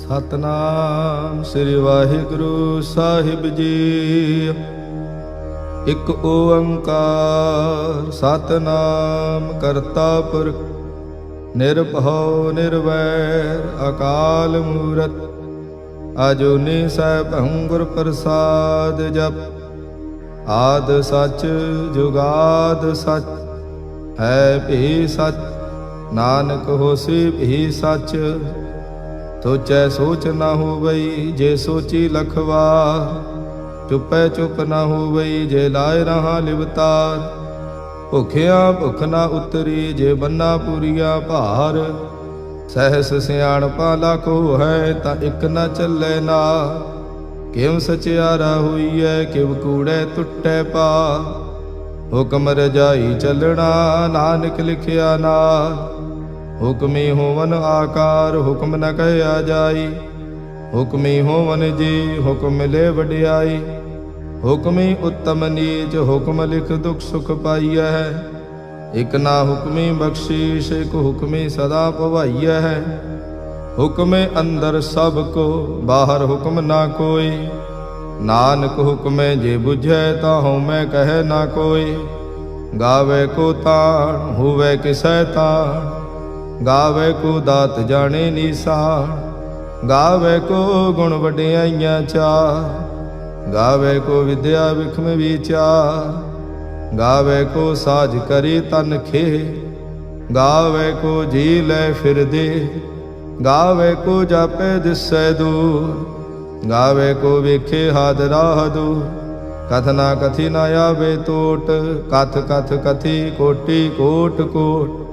ਸਤਨਾਮ ਸ੍ਰੀ ਵਾਹਿਗੁਰੂ ਸਾਹਿਬ ਜੀ। ਇਕ ਓੰਕਾਰ ਸਤਨਾਮ ਕਰਤਾ ਪੁਰਖ ਨਿਰਭਉ ਨਿਰਵੈਰ ਅਕਾਲ ਮੂਰਤ ਅਜੂਨੀ ਸੈਭੰ ਗੁਰ ਪ੍ਰਸਾਦ ਜਪ। ਆਦ ਸਚ ਜੁਗਾਦ ਸਚ ਹੈ ਭੀ ਸਚ ਨਾਨਕ ਹੋਸੀ ਭੀ ਸਚ। ਸੋਚੈ ਸੋਚ ਨਾ ਹੋਵਈ ਜੇ ਸੋਚੀ ਲਖਵਾ। ਚੁਪੈ ਚੁਪ ਨਾ ਹੋਵਈ ਜੇ ਲਾਇ ਰਹਾ ਲਿਵਤਾਰ। ਭੁਖਿਆ ਭੁਖ ਨਾ ਉਤਰੀ ਜੇ ਬੰਨਾ ਪੂਰੀਆ ਭਾਰ। ਸਹਿਸ ਸਿਆਣਪਾ ਲਾਖੋ ਹੈ ਤਾਂ ਇਕ ਨਾ ਚੱਲੇ ਨਾ। ਕਿਵ ਸਚਿਆਰਾ ਹੋਈਐ ਕਿਵ ਕੂੜੈ ਟੁੱਟੈ ਪਾ। ਹੁਕਮ ਰਜਾਈ ਚੱਲਣਾ ਨਾਨਕ ਲਿਖਿਆ ਨਾਮ। ਹੁਕਮੀ ਹੋਵਨ ਆਕਾਰ ਹੁਕਮ ਨ ਕਹਿਆ ਜਾਈ। ਹੁਕਮੀ ਹੋਵਨ ਜੀ ਹੁਕਮ ਮਿਲੇ ਵਡਿਆਈ। ਹੁਕਮੀ ਉੱਤਮ ਨੀਚ ਹੁਕਮ ਲਿਖ ਦੁਖ ਸੁਖ ਪਾਈਐ। ਇਕ ਨਾ ਹੁਕਮੀ ਬਖਸ਼ੀਸ਼ ਇਕ ਹੁਕਮੀ ਸਦਾ ਭਵਾਈਐ। ਹੁਕਮੇ ਅੰਦਰ ਸਭ ਕੋ ਬਾਹਰ ਹੁਕਮ ਨਾ ਕੋਈ। ਨਾਨਕ ਹੁਕਮੇ ਜੇ ਬੁਝੈ ਤਾਂ ਹਉਮੈ ਕਹੈ ਨਾ ਕੋਈ। ਗਾਵੇ ਕੋ ਤਾਣ ਹੋਵੇ ਕਿਸੈ ਤਾਣ। ਗਾਵੇ ਕੋ ਦਾਤ ਜਾਣੇ ਨੀਸਾਨ। ਗਾਵੇ ਕੋ ਗੁਣ ਵਡਿਆਈਆਂ ਚਾਰ। ਗਾਵੇ ਕੋ ਵਿਦਿਆ ਵਿਖਮ ਵਿਚਾਰ। ਗਾਵੇ ਕੋ ਸਾਜ ਕਰੀ ਤਨ ਖੇ। ਗਾਵੇ ਕੋ ਜੀ ਲੈ ਫਿਰਦੇ। ਗਾਵੇ ਕੋ ਜਾਪੇ ਦਿਸੈ ਦੂਰ। ਗਾਵੇ ਕੋ ਵੇਖੇ ਹਾਦਰਾ ਦੂਰ। ਕਥ ਨਾ ਕਥੀ ਨਾ ਆਵੇ ਟੋਟ। ਕਥ ਕਥ ਕਥੀ ਕੋਟੀ ਕੋਟ ਕੋਟ।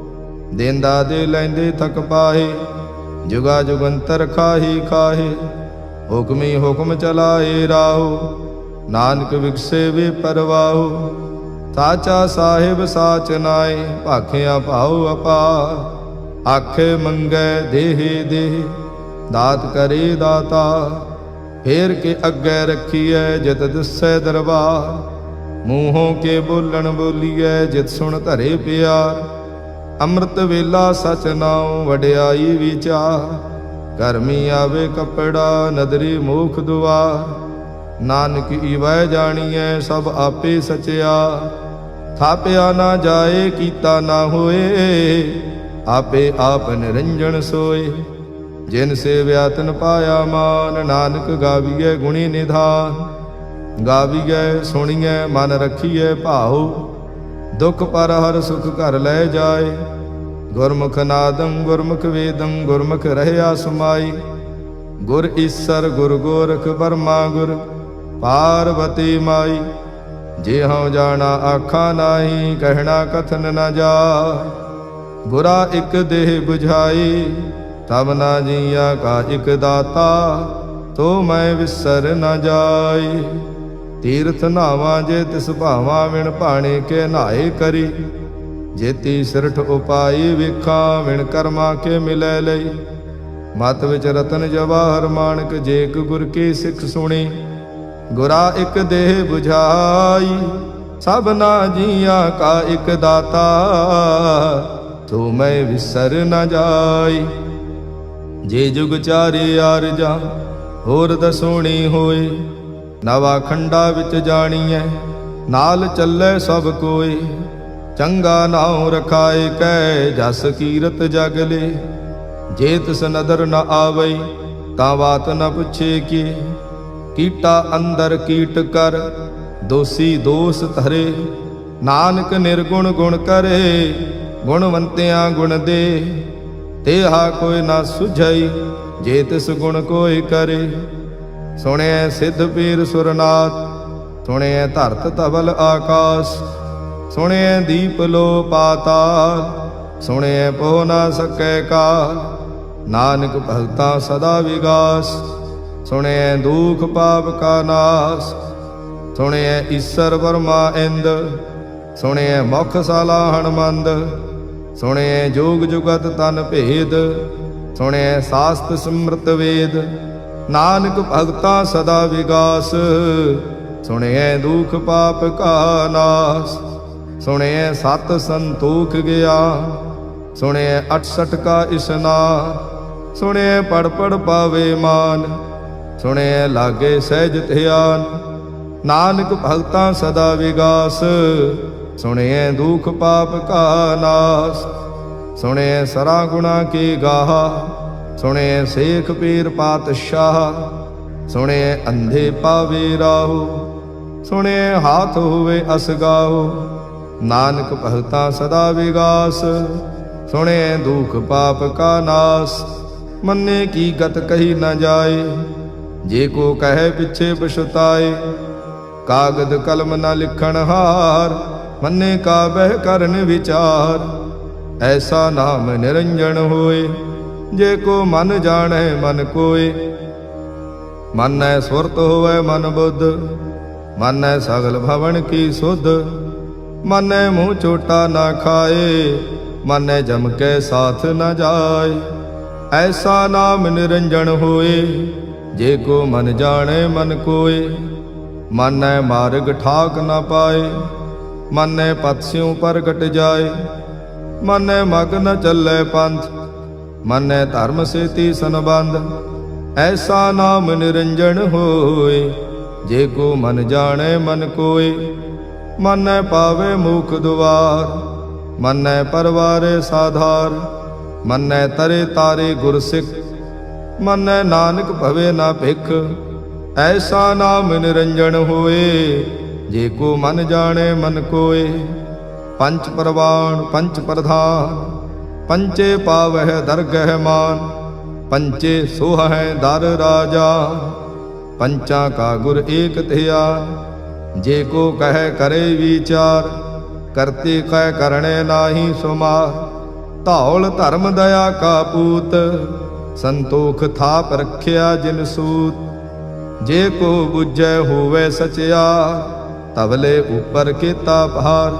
ਦੇਂਦਾ ਦੇ ਲੈਂਦੇ ਥਕ ਪਾਹੇ। ਜੁਗਾ ਜੁਗੰਤਰ ਖਾਹੀ ਖਾਹੇ। ਹੁਕਮੀ ਹੁਕਮ ਚਲਾਏ ਰਾਹੋ। ਨਾਨਕ ਵਿਗਸੇ ਵੇ ਪਰਵਾਹੋ। ਸਾਚਾ ਸਾਹਿਬ ਸਾਚ ਨਾਏ ਭਾਖਿਆ ਭਾਉ ਅਪਾਰ। ਆਖੇ ਮੰਗੈ ਦੇਹ ਦੇਹ ਦਾਤ ਕਰੇ ਦਾਤਾ। ਫੇਰ ਕੇ ਅੱਗੇ ਰੱਖੀਐ ਜਿਤ ਦਿਸੈ ਦਰਬਾਰ। ਮੂੰਹੋਂ ਕੇ ਬੋਲਣ ਬੋਲੀਐ ਜਿਤ ਸੁਣ ਧਰੇ ਪਿਆਰ। ਅੰਮ੍ਰਿਤ ਵੇਲਾ ਸਚ ਨਾਉ ਵਡਿਆਈ ਵਿਚਾਰ। ਕਰਮੀ ਆਵੇ ਕੱਪੜਾ ਨਦਰੀ ਮੋਖ ਦੁਆਰ। ਨਾਨਕ ਈਵੈ ਜਾਣੀਐ ਸਭ ਆਪੇ ਸਚਿਆ। ਥਾਪਿਆ ਨਾ ਜਾਏ ਕੀਤਾ ਨਾ ਹੋਏ। ਆਪੇ ਆਪ ਨਿਰੰਜਨ ਸੋਏ। ਜਿਨ ਸੇਵਿਆ ਤਿਨ ਪਾਇਆ ਮਾਨ। ਨਾਨਕ ਗਾਵੀਐ ਗੁਣੀ ਨਿਧਾਨ। ਗਾਵੀਐ ਸੁਣੀਐ ਮਨ ਰਖੀਐ ਭਾਉ। ਦੁਖ ਪਰ ਹਰ ਸੁਖ ਘਰ ਲੈ ਜਾਏ। ਗੁਰਮੁਖ ਨਾਦੰ ਗੁਰਮੁਖ ਵੇਦੰ ਗੁਰਮੁਖ ਰਹਿਆ ਸਮਾਈ। ਗੁਰ ਈਸਰ ਗੁਰ ਗੋਰਖ ਬਰਮਾ ਗੁਰ ਪਾਰਵਤੀ ਮਾਈ। ਜੇ ਹਉ ਜਾਣਾ ਆਖਾਂ ਨਾਹੀ ਕਹਿਣਾ ਕਥਨ ਨ ਜਾਏ। ਗੁਰਾ ਇਕ ਦੇਹ 부ਝਾਈ ਤਬ ਨਾ ਜੀਆ ਕਾ ਇਕ ਦਾਤਾ। ਤੋ ਮੈਂ ਵਿਸਰ ਨ ਜਾਈ। ਤੀਰਥ ਨਾਵਾਂ ਜੇ ਤਿਸ ਭਾਵਾਂ ਵਿਣ ਭਾਣੇ ਕੇ ਨਹਾਏ ਕਰੀ। ਜੇਤੀ ਸਿਰਠ ਉਪਾਈ ਵੇਖਾਂ ਵਿਣ ਕਰਮਾ ਕੇ ਮਿਲੈ ਲਈ। ਮਤ ਵਿੱਚ ਰਤਨ ਜਵਾਹਰ ਮਾਣਕ ਜੇ ਇਕ ਗੁਰ ਕੀ ਸਿੱਖ ਸੁਣੀ। ਗੁਰਾ ਇਕ ਦੇਹ 부ਝਾਈ ਸਭਨਾ ਜੀਆਂ ਕਾ ਇਕ ਦਾਤਾ। ਤੂੰ ਮੈਂ ਵਿਸਰ ਨ ਜਾਈ। ਜੇ ਜੁਗ ਚਾਰੇ ਆਰਜਾ ਹੋਰ ਦਸੋਣੀ ਹੋਏ। ਨਵਾ ਖੰਡਾ ਵਿੱਚ ਜਾਣੀਐ ਨਾਲ ਚੱਲੇ ਸਭ ਕੋਈ। ਚੰਗਾ ਨਾਉ ਰਖਾਏ ਕੈ ਜਸ ਕੀਰਤ ਜਗ ਲੇ। ਜੇ ਤਿਸ ਨਦਰ ਨ ਆਵਈ ਤਾਂ ਬਾਤ ਨ ਪੁੱਛੇ ਕੀ। ਕੀਟਾ ਅੰਦਰ ਕੀਟ ਕਰ ਦੋਸੀ ਦੋਸ ਧਰੇ। ਨਾਨਕ ਨਿਰਗੁਣ ਗੁਣ ਕਰੇ ਗੁਣਵੰਤਿਆਂ ਗੁਣ ਦੇ। ਤੇਹਾ ਕੋਈ ਨਾ ਸੁਝਈ ਜੇ ਤਿਸ ਗੁਣ ਕੋਈ ਕਰੇ। ਸੁਣਿਐ ਸਿੱਧ ਪੀਰ ਸੁਰਨਾਥ ਸੁਣਿਐ ਧਰਤ ਧਵਲ ਆਕਾਸ। ਸੁਣਿਐ ਦੀਪ ਲੋ ਪਾਤਾਲ ਸੁਣਿਐ ਪੋ ਨਾ ਸਕੈ ਕਾਲ। ਨਾਨਕ ਭਗਤਾ ਸਦਾ ਵਿਗਾਸ ਸੁਣਿਐ ਦੁਖ ਪਾਪ ਕਾ ਨਾਸ। ਸੁਣਿਐ ਈਸਰ ਬਰਮਾ ਇੰਦ ਸੁਣਿਐ ਮੁਖ ਸਾਲਾ ਹਣਮੰਦ। ਸੁਣਿਐ ਜੋਗ ਜੁਗਤ ਤਨ ਭੇਦ ਸੁਣਿਐ ਸਾਸਤ ਸਿਮਰਤ ਵੇਦ। ਨਾਨਕ ਭਗਤਾ ਸਦਾ ਵਿਗਾਸ ਸੁਣਿਐ ਦੁਖ ਪਾਪ ਕਾ ਨਾਸ। ਸੁਣਿਐ ਸਤ ਸੰਤੋਖ ਗਿਆ ਸੁਣਿਐ 68 ਕਾ ਇਸਨਾਨ। ਸੁਣਿਐ ਪੜ ਪੜ ਪਾਵੇ ਮਾਨ, ਸੁਣਿਐ ਲਾਗੇ ਸਹਿਜ ਧਿਆਨ। ਨਾਨਕ ਭਗਤਾਂ ਸਦਾ ਵਿਗਾਸ, ਸੁਣਿਐ ਦੁਖ ਪਾਪ ਕਾ ਨਾਸ। ਸੁਣਿਐ ਸਰਾ ਗੁਣਾ ਕੀ ਗਾਹਾ, ਸੁਣਿਐ ਸੇਖ ਪੀਰ ਪਾਤਸ਼ਾਹ। ਸੁਣਿਐ ਅੰਧੇ ਪਾਵੇ ਰਾਹੋ, ਸੁਣਿਐ ਹਾਥ ਹੋਵੇ ਅਸਗਾਹੋ। ਨਾਨਕ ਭਗਤਾਂ ਸਦਾ ਵਿਗਾਸ, ਸੁਣਿਐ ਦੁਖ ਪਾਪ ਕਾ ਨਾਸ। ਮੰਨੇ ਕੀ ਗਤ ਕਹੀ ਨਾ ਜਾਏ, ਜੇ ਕੋ ਕਹੈ ਪਿਛੇ ਪਛਤਾਏ। ਕਾਗਦ ਕਲਮ ਨਾ ਲਿਖਣ ਹਾਰ, ਮੰਨੇ ਕਾ ਬਹਿ ਕਰਨ ਵਿਚਾਰ। ਐਸਾ ਨਾਮ ਨਿਰੰਜਨ ਹੋਏ, ਜੇ ਕੋ ਮਨ ਜਾਣੈ ਮਨ ਕੋਏ। ਮਾਨੈ ਸੁਰਤ ਹੋਵੈ ਮਨ ਬੁੱਧ, ਮਾਨੈ ਸਗਲ ਭਵਨ ਕੀ ਸੁਧ। ਮਾਨੈ ਮੂੰਹ ਚੋਟਾ ਨਾ ਖਾਏ, ਮਾਨੈ ਜਮ ਕੈ ਸਾਥ ਨ ਜਾਏ। ਐਸਾ ਨਾਮ ਨਿਰੰਜਨ ਹੋਏ, ਜੇ ਕੋ ਮਨ ਜਾਣੈ ਮਨ ਕੋਏ। ਮਾਨੈ ਮਾਰਗ ਠਾਕ ਨ ਪਾਏ, ਮਾਨੈ ਪਤ ਸਿਉ ਪ੍ਰਗਟ ਜਾਏ। ਮਾਨੈ ਮਗ ਨ ਚੱਲੈ ਪੰਥ, ਮਾਨੈ ਧਰਮ ਸੇਤੀ ਸੰਬੰਧ। ਐਸਾ ਨਾਮ ਨਿਰੰਜਨ ਹੋਏ, ਜੇ ਕੋ ਮਨ ਜਾਣੈ ਮਨ ਕੋਏ। ਮਾਨੈ ਪਾਵੇ ਮੁਖ ਦੁਆਰ, ਮਾਨੈ ਪਰਵਾਰੇ ਸਾਧਾਰ। ਮਾਨੈ ਤਰੇ ਤਾਰੇ ਗੁਰ ਸਿੱਖ, ਮਾਨੈ ਨਾਨਕ ਭਵੇ ਨਾ ਭਿਖ। ਐਸਾ ਨਾਮ ਨਿਰੰਜਨ ਹੋਏ, ਜੇ ਕੋ ਮਨ ਜਾਣੈ ਮਨ ਕੋਏ। ਪੰਚ ਪਰਵਾਣ ਪੰਚ ਪ੍ਰਧਾਨ, ਪੰਚੇ ਪਾਵਹਿ ਦਰਗਹਿ ਮਾਨ। ਪੰਚੇ ਸੋਹੈ ਦਰ ਰਾਜਾ, ਪੰਚਾਂ ਕਾ ਗੁਰ ਏਕ ਧਿਆਨ। ਜੇ ਕੋ ਕਹਿ ਕਰੇ ਵਿਚਾਰ, ਕਰਤੇ ਕਹਿ ਕਰਣੇ ਨਾਹੀ ਸੁਮਾਰ। ਧੌਲ ਧਰਮ ਦਇਆ ਕਾ ਪੂਤ, ਸੰਤੋਖ ਥਾਪ ਰਖਿਆ ਜਿਨ ਸੂਤ। ਜੇ ਕੋ ਬੁਝੈ ਹੋਵੇ ਸਚਿਆਰ, ਤਵਲੇ ਉਪਰ ਕੀਤਾ ਭਾਰ।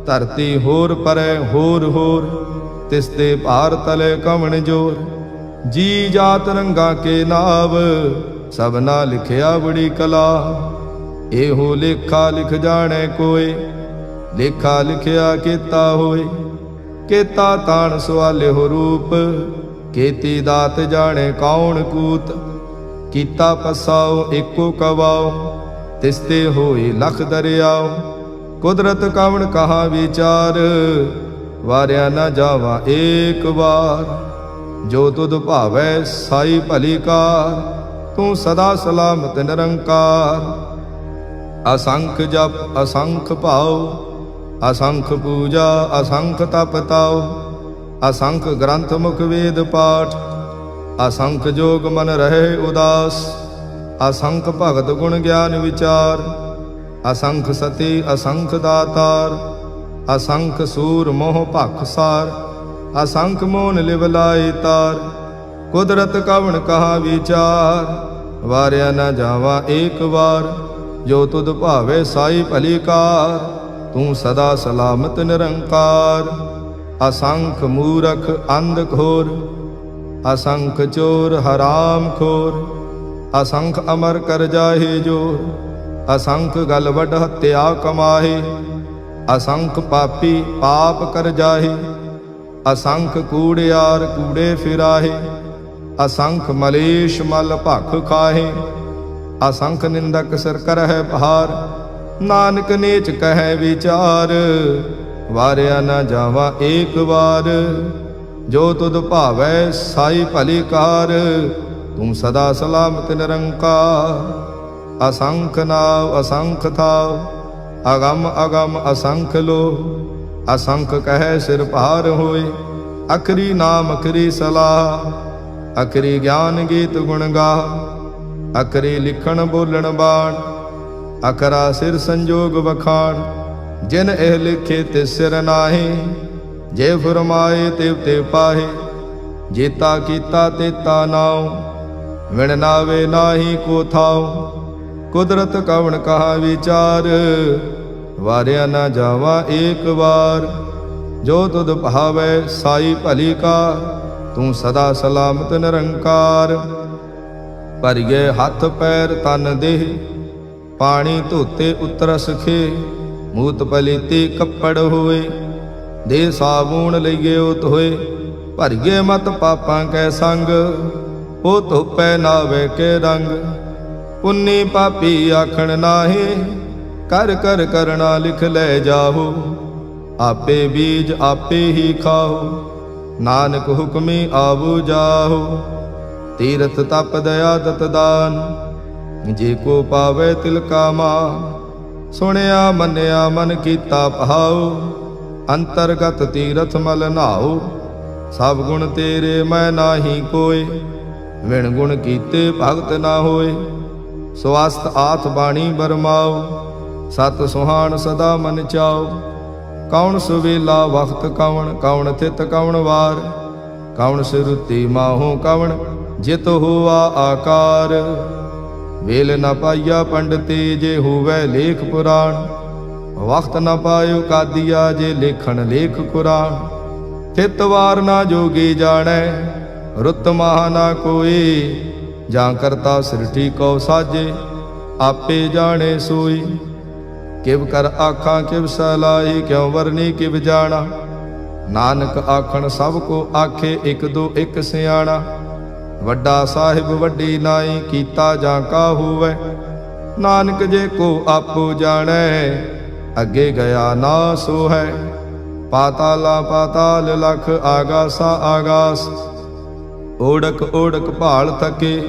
ਧਰਤੀ ਹੋਰ ਪਰੈ ਹੋਰ ਹੋਰ, ਤਿਸ ਤੇ ਭਾਰ ਤਲੇ ਕਵਣ ਜੋਰ। ਜੀ ਜਾਤ ਰੰਗਾ ਕੇ ਨਾਵ, ਸਭਨਾ ਲਿਖਿਆ ਬੜੀ ਕਲਾ। ਇਹੋ ਲੇਖਾ ਲਿਖ ਜਾਣੈ ਕੋਏ, ਲੇਖਾ ਲਿਖਿਆ ਕੀਤਾ ਹੋਏ। ਕੀਤਾ ਤਾਣ ਸਵਾਲਿਓ ਰੂਪ, ਕੀਤੀ ਦਾਤ ਜਾਣੈ ਕੌਣ ਕੂਤ। ਕੀਤਾ ਪਸਾਓ ਏਕੋ ਕਵਾਓ, ਤਿਸ ਤੇ ਹੋਏ ਲਖ ਦਰਿਆਓ। ਕੁਦਰਤ ਕਵਣ ਕਹਾ ਵਿਚਾਰ, ਵਾਰਿਆ ਨਾ ਜਾਵਾ ਏਕ ਵਾਰ। ਜੋ ਤੁਧ ਭਾਵੈ ਸਾਈ ਭਲੀ ਕਾਰ, ਤੂੰ ਸਦਾ ਸਲਾਮਤ ਨਿਰੰਕਾਰ। ਅਸੰਖ ਜਪ ਅਸੰਖ ਭਾਉ, ਅਸੰਖ ਪੂਜਾ ਅਸੰਖ ਤਪ ਤਾਉ। ਅਸੰਖ ਗ੍ਰੰਥ ਮੁਖ ਵੇਦ ਪਾਠ, ਅਸੰਖ ਜੋਗ ਮਨ ਰਹੇ ਉਦਾਸ। ਅਸੰਖ ਭਗਤ ਗੁਣ ਗਿਆਨ ਵਿਚਾਰ, ਅਸੰਖ ਸਤੀ ਅਸੰਖ ਦਾਤਾਰ। ਅਸੰਖ ਸੂਰ ਮੋਹ ਭਖ ਸਾਰ, ਅਸੰਖ ਮੋਨ ਲਿਵ ਲਾਈ ਤਾਰ। ਕੁਦਰਤ ਕਵਣ ਕਹਾ ਵਿਚਾਰ, ਵਾਰਿਆ ਨਾ ਜਾਵਾ ਏਕ ਵਾਰ। ਜੋ ਤੁਧ ਭਾਵੇ ਸਾਈ ਭਲੀ ਕਾਰ, ਤੂੰ ਸਦਾ ਸਲਾਮਤ ਨਿਰੰਕਾਰ। ਅਸੰਖ ਮੂਰਖ ਅੰਧ ਘੋਰ, ਅਸੰਖ ਚੋਰ ਹਰਾਮ ਖੋਰ। ਅਸੰਖ ਅਮਰ ਕਰ ਜਾਹੇ ਜੋਰ, ਅਸੰਖ ਗਲ ਵੱਡ ਹੱਤਿਆ ਕਮਾਹੇ। ਅਸੰਖ ਪਾਪੀ ਪਾਪ ਕਰ ਜਾਹੇ, ਅਸੰਖ ਕੂੜਿਆਰ ਕੂੜੇ ਫਿਰਾਹੇ। ਅਸੰਖ ਮਲੇਸ਼ ਮਲ ਭਖ ਖਾਹੇ, ਅਸੰਖ ਨਿੰਦਕ ਸਿਰ ਕਰਹਿ ਭਾਰ। ਨਾਨਕ ਨੀਚ ਕਹਿ ਵਿਚਾਰ, ਵਾਰਿਆ ਨਾ ਜਾਵਾ ਏਕ ਵਾਰ। ਜੋ ਤੁਧ ਭਾਵੈ ਸਾਈ ਭਲੀ ਕਾਰ, ਤੂੰ ਸਦਾ ਸਲਾਮਤ ਨਿਰੰਕਾਰ। ਅਸੰਖ ਨਾਵ ਅਸੰਖ ਥਾਵ, ਅਗਮ ਅਗਮ ਅਸੰਖ ਲੋ। ਅਸੰਖ ਕਹਿ ਸਿਰ ਭਾਰ ਹੋਏ, ਅਖਰੀ ਨਾਮ ਅਖਰੀ ਸਲਾਹ। ਅਖਰੀ ਗਿਆਨ ਗੀਤ ਗੁਣ ਗਾਹ, ਅਖਰੀ ਲਿਖਣ ਬੋਲਣ ਬਾਣ। ਅਖਰਾ ਸਿਰ ਸੰਜੋਗ ਵਖਾਣ, ਜਿਨ ਇਹ ਲਿਖੇ ਤੇ ਸਿਰ ਨਾਹੀ। ਜੇ ਫਰਮਾਏ ਤਿਵ ਤੇ ਪਾਹੇ, ਜੇਤਾ ਕੀਤਾ ਤੇਤਾ ਨਾਉ। ਵਿਣ ਨਾਵੇ ਨਾਹੀ ਕੋ ਥਾਉ, ਕੁਦਰਤ ਕਵਣ ਕਹਾ ਵਿਚਾਰ। ਵਾਰਿਆ ਨਾ ਜਾਵਾ ਏਕ ਵਾਰ। ਜੋ ਤੁਧ ਭਾਵੈ ਸਾਈ ਭਲੀ ਕਾਰ, ਤੂੰ ਸਦਾ ਸਲਾਮਤ ਨਿਰੰਕਾਰ। ਭਰਿਏ ਹੱਥ ਪੈਰ ਤਨ ਦੇਹ, ਪਾਣੀ ਧੋਤੇ ਉਤਰਸ ਖੇ। ਮੂਤ ਪਲੀਤੀ ਕੱਪੜ ਹੋਏ, ਦੇ ਸਾਬੂਣ ਲਈਏ ਧੋਏ। ਭਰੀਏ ਮਤ ਪਾਪਾਂ ਕੈ ਸੰਗ, ਉਹ ਧੋਪੈ ਨਾਵੇ ਕੇ ਰੰਗ। ਪੁੰਨੀ ਪਾਪੀ ਆਖਣ ਨਾਹੀ, ਕਰ ਕਰ ਕਰਣਾ ਲਿਖ ਲੈ ਜਾਹੋ। ਆਪੇ ਬੀਜ ਆਪੇ ਹੀ ਖਾਓ, ਨਾਨਕ ਹੁਕਮੀ ਆਵੋ ਜਾਹੋ। ਤੀਰਥ ਤਪ ਦਇਆ ਦਤ ਦਾਨ, ਜੇ ਕੋ ਪਾਵੇ ਤਿਲ ਕਾ ਮਾਨ। ਸੁਣਿਆ ਮੰਨਿਆ ਮਨ ਕੀਤਾ ਭਾਉ, ਅੰਤਰਗਤ ਤੀਰਥ ਮਲ ਨਾਉ। ਸਭ ਗੁਣ ਤੇਰੇ ਮੈਂ ਨਾਹੀ ਕੋਇ, ਵਿਣ ਗੁਣ ਕੀਤੇ ਭਗਤ ਨਾ ਹੋਏ। ਸਵਸਤ ਆਥ ਬਾਣੀ ਬਰਮਾਓ, ਸਤ ਸੁਹਾਣ ਸਦਾ ਮਨ ਚਾਓ। ਕੌਣ ਸੁਵੇਲਾ ਵਖਤ ਕਵਣ, ਕੌਣ ਥਿਤ ਕਵਣ ਵਾਰ। ਕੌਣ ਸਿਰੁਤੀ ਮਾਹੋ ਕਵਣ, ਜਿਤ ਹੋਆ ਆਕਾਰ। ਵੇਲ ਨ ਪਾਈਆ ਪੰਡਤੀ, ਜੇ ਹੋਵੇ ਲੇਖ ਪੁਰਾਣ। ਵਖਤ ਨ ਪਾਇਓ ਕਾਦੀਆ, ਜੇ ਲੇਖਣ ਲੇਖ ਕੁਰਾਨ। ਥਿਤ ਵਾਰ ਨਾ ਜੋਗੀ ਜਾਣੈ, ਰੁੱਤ ਮਹਾ ਨਾ ਕੋਈ। ਜਾਂ ਕਰਤਾ ਸਿਰਠੀ ਕਉ ਸਾਜੇ, ਆਪੇ ਜਾਣੇ ਸੋਈ। ਕਿਵ ਕਰ ਆਖਾਂ ਕਿਵ ਸਲਾਹੀ, ਕਿਉ ਵਰਨੀ ਕਿਵ ਜਾਣਾ। ਨਾਨਕ ਆਖਣ ਸਭ ਕੋ ਆਖੇ, ਇਕ ਦੋ ਇਕ ਸਿਆਣਾ। ਵੱਡਾ ਸਾਹਿਬ ਵੱਡੀ ਨਾਈ, ਕੀਤਾ ਜਾਂ ਕਾ ਹੋਵੇ। ਨਾਨਕ ਜੇ ਕੋ ਆਪੋ ਜਾਣੈ, ਅੱਗੇ ਗਿਆ ਨਾ ਸੋ ਹੈ। ਪਾਤਾਲਾ ਪਾਤਾਲ ਲਖ, ਆਗਾਸਾ ਆਗਾਸ। ਓੜਕ ਓੜਕ ਭਾਲ ਥਕੇ,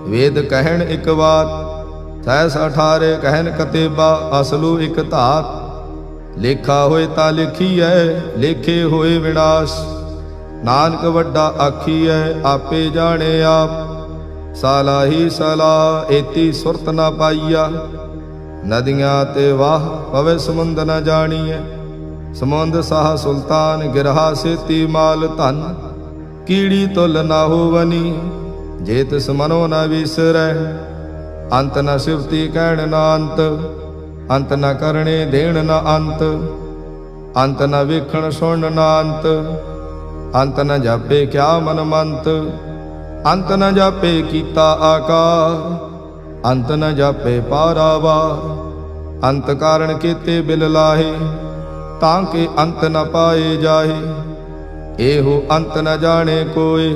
ਵੇਦ ਕਹਿਣ ਇਕ ਬਾਤ। ਸਹਿਸ 18 ਕਹਿਣ ਕਤੇਬਾ, ਅਸਲੂ ਇਕ ਧਾਤ। ਲੇਖਾ ਹੋਏ ਤਾਂ ਲਿਖੀਐ, ਲੇਖੇ ਹੋਏ ਵਿਨਾਸ਼। ਨਾਨਕ ਵੱਡਾ ਆਖੀਐ, ਆਪੇ ਜਾਣੇ ਆਪ। ਸਾਲਾਹੀ ਸਲਾ, ਏਤੀ ਸੁਰਤ ਨਾ ਪਾਈਆ। ਨਦੀਆਂ ਤੇ ਵਾਹ, ਪਵੇ ਸਮੁੰਦ ਨ ਜਾਣੀਐ। ਸਮੁੰਦ ਸਾਹ ਸੁਲਤਾਨ, ਗਿਰਹਾ ਸੇਤੀ ਮਾਲ ਧਨ। ਕੀੜੀ ਤੁਲ ਨਾ ਹੋਵਨੀ, ਜੇ ਤਿਸ ਮਨੋ ਨ ਵਿਸਰੈ। ਅੰਤ ਨ ਸਿਵਤੀ ਕਹਿਣ ਨਾ ਅੰਤ, ਅੰਤ ਨ ਕਰਣੇ ਦੇਣ ਨਾ ਅੰਤ। ਅੰਤ ਨ ਵੇਖਣ ਸੁਣ ਨਾ ਅੰਤ, ਅੰਤ ਨ ਜਾਪੇ ਕਿਆ ਮਨ ਮੰਤ। ਅੰਤ ਨ ਜਾਪੇ ਕੀਤਾ ਆਕਾਰ, ਅੰਤ ਨ ਜਾਪੇ ਪਾਰਾਵਾਰ। ਅੰਤ ਕਾਰਣ ਕੀਤੇ ਬਿਲ ਲਾਹੇ, ਤਾਂ ਕਿ ਅੰਤ ਨ ਪਾਏ ਜਾਹੇ। ਇਹੋ ਅੰਤ ਨ ਜਾਣੇ ਕੋਇ,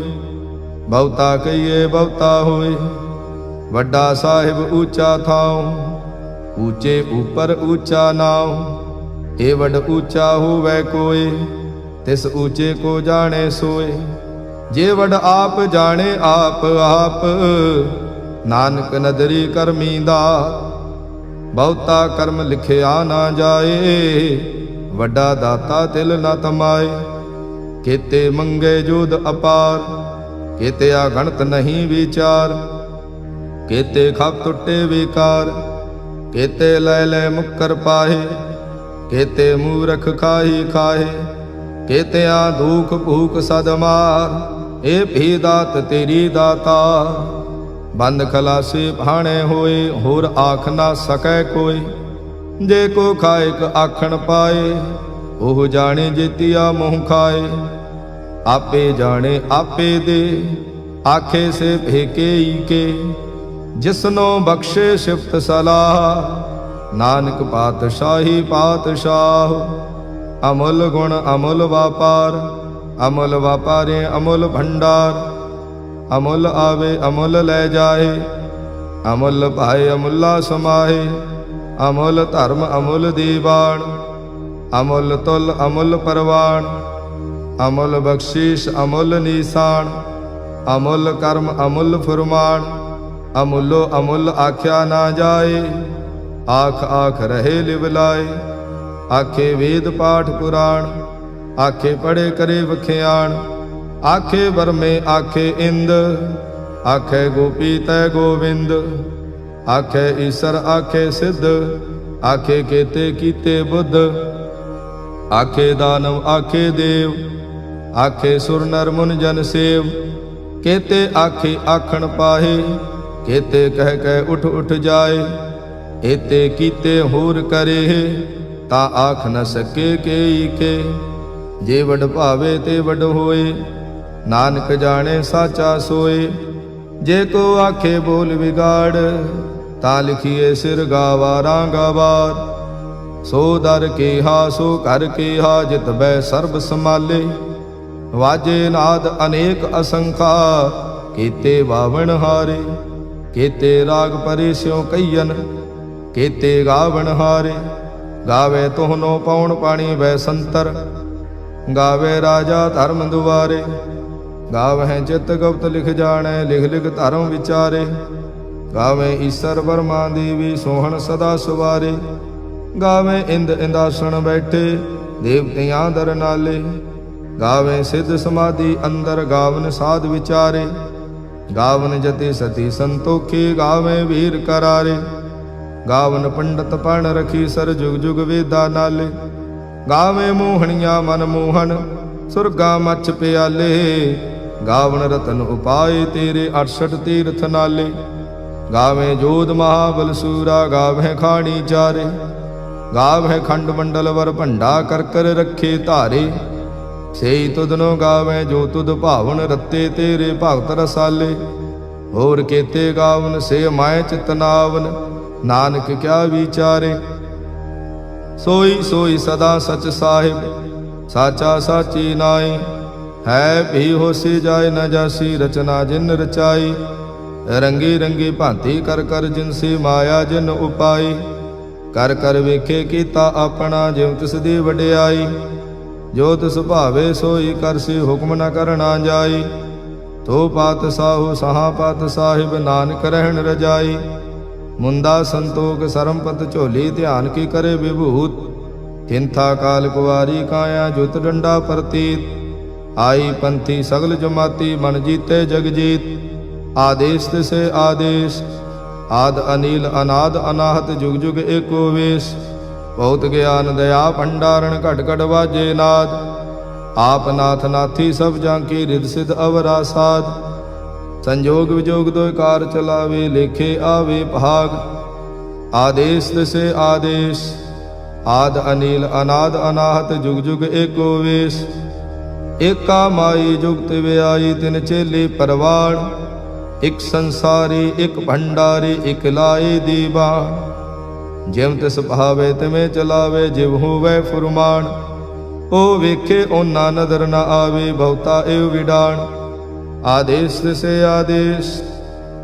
ਬਹੁਤਾ ਕਹੀਏ ਬਹੁਤਾ ਹੋਏ। ਵੱਡਾ ਸਾਹਿਬ ਊਚਾ ਥਾਉ, ਊਚੇ ਉਪਰ ਊਚਾ ਨਾਉ। ਇਹ ਵੱਡ ਊਚਾ ਹੋਵੇ ਕੋਇ, ਤਿਸ ਊਚੇ ਕੋ ਜਾਣੇ ਸੋਏ। ਜੇ ਵੱਡ ਆਪ ਜਾਣੇ ਆਪ ਆਪ, ਨਾਨਕ ਨਦਰੀ ਕਰਮੀ ਦਾਤ। ਬਹੁਤਾ ਕਰਮ ਲਿਖਿਆ ਨਾ ਜਾਏ, ਵੱਡਾ ਦਾਤਾ ਤਿਲ ਨ ਤਮਾਏ। ਕੀਤੇ ਮੰਗੇ ਜੋਧ ਅਪਾਰ, ਕੀਤੇ ਅਗਣਤ ਨਹੀਂ ਵਿਚਾਰ। ਕੀਤੇ ਖਪ ਟੁੱਟੇ ਵਿਕਾਰ, ਕੀਤੇ ਲੈ ਲੈ ਮੁੱਕਰ ਪਾਹੇ। ਕੀਤੇ ਮੂਰਖ ਖਾਹੀ ਖਾਹੇ, ਕੀਤਿਆਂ ਦੁਖ ਭੂਖ ਸਦ ਮਾਰ। ਇਹ ਵੀ ਦਾਤ ਤੇਰੀ ਦਾਤਾ, ਬੰਦ ਖਲਾਸੇ ਭਾਣੇ ਹੋਏ। ਹੋਰ ਆਖ ਨਾ ਸਕੈ ਕੋਈ, ਜੇ ਕੋ ਖਾਇਕ ਆਖਣ ਪਾਏ। ਉਹ ਜਾਣੇ ਜੇਤੀਆ ਮੂੰਹ ਖਾਏ। ਆਪੇ ਜਾਣੇ ਆਪੇ ਦੇ, ਆਖੇ ਸੇ ਭੇਕੇ ਈ ਕੇ। ਜਿਸਨੋ ਬਖਸ਼ੇ ਸਿਫਤ ਸਲਾਹ, ਨਾਨਕ ਪਾਤਸ਼ਾਹੀ ਪਾਤਸ਼ਾਹ। ਅਮੁੱਲ ਗੁਣ ਅਮੁੱਲ ਵਾਪਾਰ, ਅਮੁੱਲ ਵਾਪਾਰੇ ਅਮੁੱਲ ਭੰਡਾਰ। ਅਮੁੱਲ ਆਵੇ ਅਮੁੱਲ ਲੈ ਜਾਏ, ਅਮੁੱਲ ਭਾਏ ਅਮੁੱਲਾ ਸਮਾਹੇ। ਅਮੁੱਲ ਧਰਮ ਅਮੁੱਲ ਦੀਵਾਨ, ਅਮੁੱਲ ਤੁਲ ਅਮੁੱਲ ਪਰਵਾਨ। ਅਮੁੱਲ ਬਖਸ਼ੀਸ਼ ਅਮੁੱਲ ਨੀਸਾਨ, ਅਮੁੱਲ ਕਰਮ ਅਮੁੱਲ ਫੁਰਮਾਨ। ਅਮੁੱਲੋ ਅਮੁੱਲ ਆਖਿਆ ਨਾ ਜਾਏ, ਆਖ ਆਖ ਰਹੇ ਲਿਵ ਲਾਏ। ਆਖੇ ਵੇਦ ਪਾਠ ਪੁਰਾਣ, ਆਖੇ ਪੜੇ ਕਰੇ ਵਖਿਆਣ। ਆਖੇ ਬਰਮੇ ਆਖੇ ਇੰਦ, ਆਖੇ ਗੋਪੀ ਤੈ ਗੋਵਿੰਦ। ਆਖੇ ਈਸਰ ਆਖੇ ਸਿੱਧ, ਆਖੇ ਕੇਤੇ ਕੀਤੇ ਬੁੱਧ। ਆਖੇ ਦਾਨਵ ਆਖੇ ਦੇਵ, ਆਖੇ ਸੁਰ ਨਰ ਮੁਨ ਜਨ ਸੇਵ। ਕੇਤੇ ਆਖੇ ਆਖਣ ਪਾਹੇ, ਕੇਤੇ ਕਹਿ ਕਹਿ ਉਠ ਉਠ ਜਾਏ। ਏਤੇ ਕੀਤੇ ਹੋਰ ਕਰੇ, ਤਾਂ ਆਖ ਨ ਸਕੇ ਕੇਈ ਕੇ। ਜੇ ਵਡ ਭਾਵੇ ਤੇ ਵਡ ਹੋਏ, ਨਾਨਕ ਜਾਣੇ ਸਾਚਾ ਸੋਏ। ਜੇ ਕੋ ਆਖੇ ਬੋਲ ਵਿਗਾੜ, ਤਾਂ ਲਿਖੀਏ ਸਿਰ ਗਾਵਾ ਰਾਂਗਾਵਾਰ। ਸੋ ਦਰ ਕੇਹਾ ਸੋ ਘਰ ਕੇਹਾ, ਜਿਤ ਬੈ ਸਰਬ ਸਮਾਲੇ। वाजे नाद अनेक असंखा, केते बावण हारे। केते राग परे स्यों कईयन, केते गावण हारे। गावे तोहनो पौण पाणी वै संतर, गावे राजा धर्म दुआरे। गावह चित गुप्त लिख जाने, लिख लिख धर्म विचारे। गावे ईसर बर्मा देवी, सोहन सदा सुवारे। गावे इंद इंदासन बैठे, देवतियां दर नाले। गावे सिद्ध समाधि अंदर, गावन साध विचारे। गावन जति सती संतोखे, गावे वीर करारे। गावन पंडित पण रखी सर, जुग जुग वेदा नाले। गावे मोहनिया मन मोहन, सुरगा मच्छ प्याले। गावन रतन उपाय तेरे, 68 तीर्थ नाले। गावे जोध महाबल सूरा, गावे खाणी चारे। गावे खंड मंडल वर भंडा, कर कर रखे धारे। सेई तुदनो गावे जो तुद भावन, रत्ते तेरे भगत रसाले। होर केते गावन से माय चितनावन, नानक क्या विचारे। सोई सोई सदा सच साहिब, साचा साची नाई। है भी होसी जाय न जासी, रचना जिन रचाई। रंगी रंगी भांति कर कर, जिनसी माया जिन उपाई। कर कर वेखे कीता अपना, जिव तिस दी वडियाई। जो तिस भावे सोई करसी, हुक्म न करना जाई। तो पात साहु सहा पात साहिब, नानक रहन रजाई। मुंदा संतोख सरमपत झोली, ध्यान की करे विभूत। हिंथा काल कुवारी काया, जुत डंडा प्रतीत। आई पंथी सगल जमाती, मन जीते जग जीत। आदेश तिसे आदेश, आद अनील अनाद अनाहत, जुग जुग एको वेश। बहुत ज्ञान दया भंडारण, घट घट वाजे नाद। आप नाथ नाथी सब जांकी, रिद सिद्ध अवरा साध। संजोग विजोग दोय कार चलावे, लेखे आवे भाग। आदेश तिसे आदेश, आद अनील अनाद अनाहत, जुग जुग एको वेश। एका माई जुगत व्याई, तिन चेले परवाण। एक संसारी एक भंडारी, एक लाए दीवान। जिव तिस भावे तिवें चलावे, जिव होवै फुरमान। ओ वेखे ओना नदर न आवे, बहुता एव विडाण। आदेश तिसे आदेश,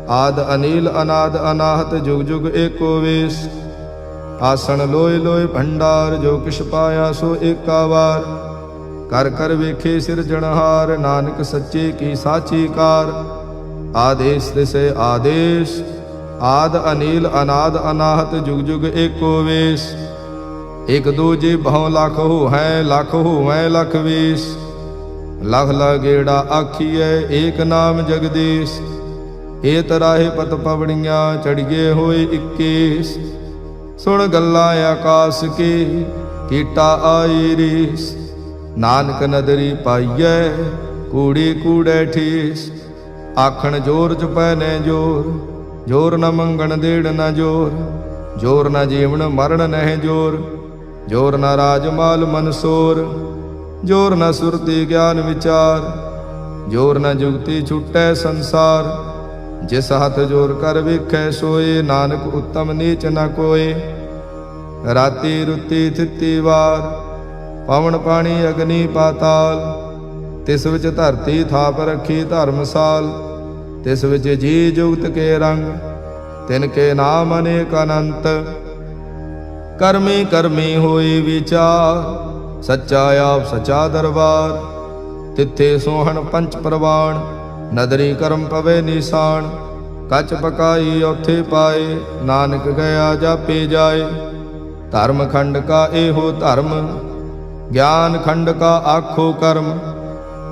आद अनील अनाद अनाहत, जुग जुग एको वेश। आसन लोय लोय भंडार, जो किश पाया सो एका वार। कर कर वेखे सिरजनहार, नानक सच्चे की साची कार। आदेश तिसे आदेश, आद अनील अनाद अनाहत, जुग जुग एको वेश। एक दूजे भौ लाख हो है, लाख हो है लख वेश। लख लगेड़ा आखिए, एक नाम जगदीश। ए तराहे पत पवड़ियां, चढ़िए होए 21। सुन गल्ला आकाश के, कीटा आई रीस। नानक नदरी पाइए, कूड़ी कूड़े ठीस। आखण जोर चुपै ने जोर, जोर न मंगण देड़ न जोर। जोर न जीवन मरण नह जोर, जोर न राजमाल मनसोर। जोर न सुरती ज्ञान विचार, जोर न जुगती छुटै संसार। जिस हथ जोर कर वेखै सोए, नानक उत्तम नीच न कोय। राती रुती थिती वार, पवन पानी अग्नि पाताल। तिस विच धरती थाप रखी धर्मसाल। तिस विच जी जुगत के रंग, तिनके नाम अनेक अनंत। कर्मी कर्मी होई विचार, सच्चा आप सच्चा दरबार। तिथे सोहन पंच प्रवाण, नदरी कर्म पवे निशान। कच पकाई औथे पाए, नानक गया जापे जाए। धर्म खंड का एहो धर्म, ज्ञान खंड का आखो कर्म।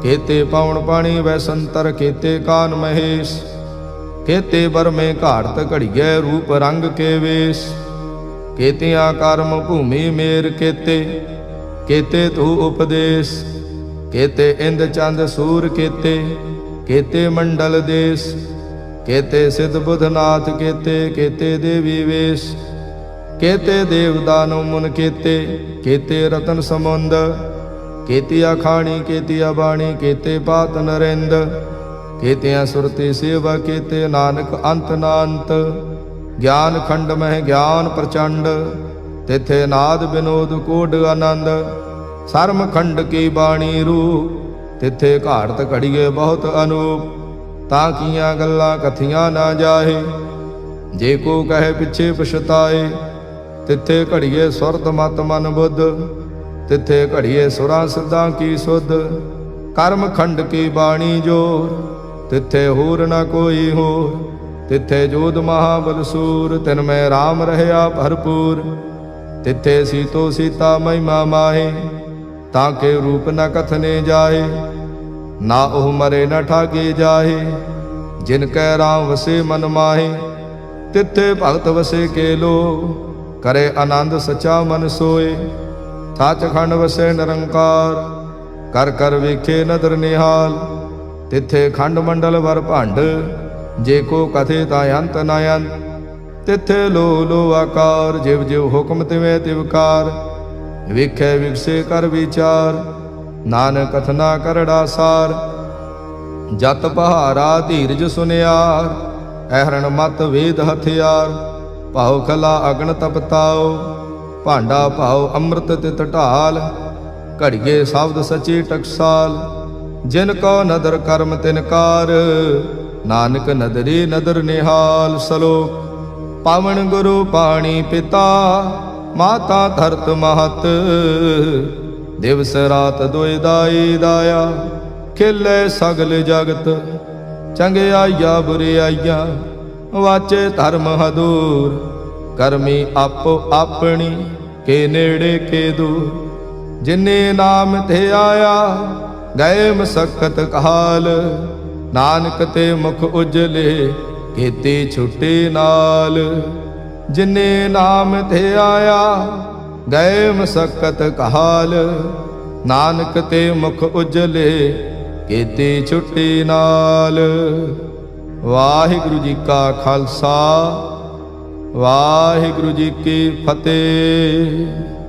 केते पवन पाणी वै संतर, केते कान महेश। केते बर में घाड़त घड़िए, रूप रंग के वेश। केतिया कर्म भूमि मेर केते, केते तू उपदेश। केते इंद चंद सूर केते, केते मंडल देश। केते सिद्ध बुधनाथ केते, केते देवी वेश। केते देव दानव मुन केते, केते रतन समुंद। केतिया खाणी केतिया बाणी, केते पात नरेंद। केतिया सुरती सेवा, केते नानक अंत नांत। ज्ञान खंड मह ज्ञान प्रचंड, तिथे नाद विनोद कोड आनंद। सर्म खंड की बाणी रूप, तिथे घाड़त घड़िए बहुत अनूप, ताकियां गल्लां कथियां ना जाहे। जे को कहे पिछे पछताए, तिथे घड़िए सुरत मत मन बुद्ध, तिथे घड़िए सुरां सिद्धां की सुध। कर्म खंड की बाणी जोर, तिथे होर न कोई होर। तिथे जोध महाबल सूर, तिन में राम रहया भरपूर। तिथे सीतो सीता महिमा माहे, ताके रूप न कथने जाहे। ना ओह मरे न ठागे जाहे, जिनकै राम वसे मन माहे। तिथे भगत वसे के लो, करे आनंद सचा मन सोए। सच खंड वसे निरंकार, कर कर वेखे नदर निहाल। तिथे खंड मंडल वर भंड, जे को कथे ता अंत न अंत। तिथे लो लो आकार, जिव जिव हुक्म तिवें तिवकार। वेखे विकसे कर विचार, नानक कथना करड़ा सार। जत पहारा धीरज सुनियार, अहरण मत वेद हथियार। भाव खला अगन तपताओ, भांडा भाव अमृत तित ढाल। घड़िए शब्द सची टकसाल, जिन को नदर कर्म तिनकार। नानक नदरी नदर निहाल। सलोक पावन गुरु पाणी पिता, माता धरत महत। दिवस रात दुई दाई दाया, खिले सगल जगत। चंगियाइया बुरियाइया, वाचे धर्म हदूर। करमी आपो अपनी, के नेड़े के दूर। जिन्ने नाम ते आया, गए मसक्कत काल। नानक ते मुख उजले, केती छुट्टी नाल। जिन्ने नाम ते आया, गए मसक्कत काल। नानक ते मुख उजले, केती छुट्टी नाल। वाहिगुरु जी का खालसा, वाहिगुरु जी की फतेह।